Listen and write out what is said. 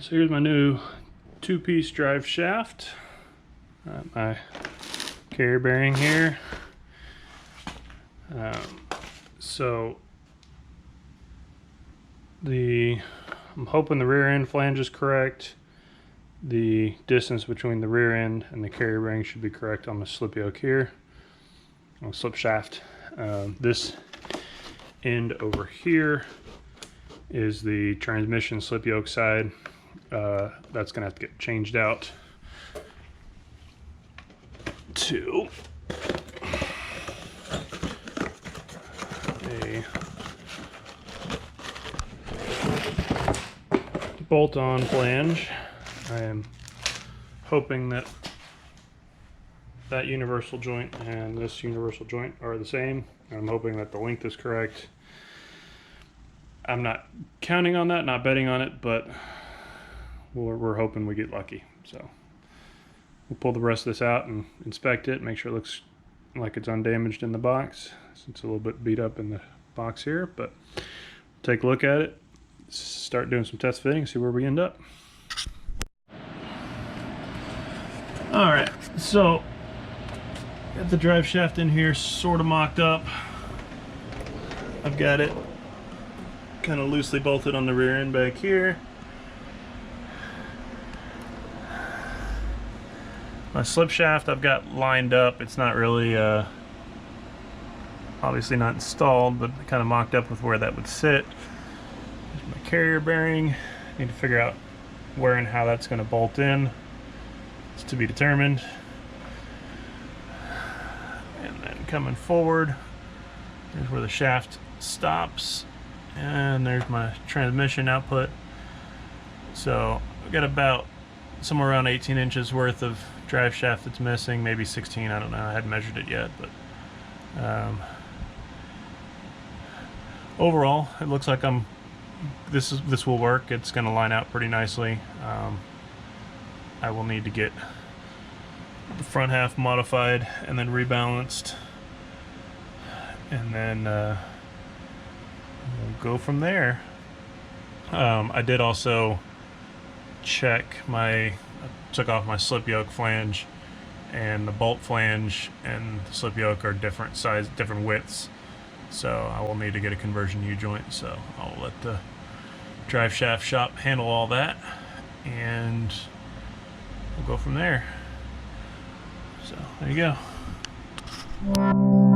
So here's my new two-piece drive shaft. My carrier bearing here. I'm hoping the rear end flange is correct. The distance between the rear end and the carrier bearing should be correct on the slip yoke here, on the slip shaft. This end over here is the transmission slip yoke side. That's gonna have to get changed out to a bolt-on flange. I am hoping that that universal joint and this universal joint are the same. I'm hoping that the length is correct. I'm not counting on that, not betting on it, but we're hoping we get lucky. So we'll pull the rest of this out and inspect it, make sure it looks like it's undamaged in the box. It's a little bit beat up in the box here, but take a look at it, start doing some test fitting, see where we end up. All right, so got the drive shaft in here sort of mocked up. I've got it kind of loosely bolted on the rear end back here. My slip shaft I've got lined up. It's not really obviously not installed, but kind of mocked up with where that would sit. There's my carrier bearing. Need to figure out where and how that's going to bolt in. It's to be determined. And then coming forward, there's where the shaft stops, and there's my transmission output. So I've got about somewhere around 18 inches worth of drive shaft that's missing, maybe 16, I don't know, I hadn't measured it yet, but overall it looks like this will work. It's going to line out pretty nicely. I will need to get the front half modified and then rebalanced, and then we'll go from there. I did also check I took off my slip yoke flange, and the bolt flange and the slip yoke are different size, different widths, so I will need to get a conversion U-joint. So I'll let the drive shaft shop handle all that, and we'll go from there. So there you go.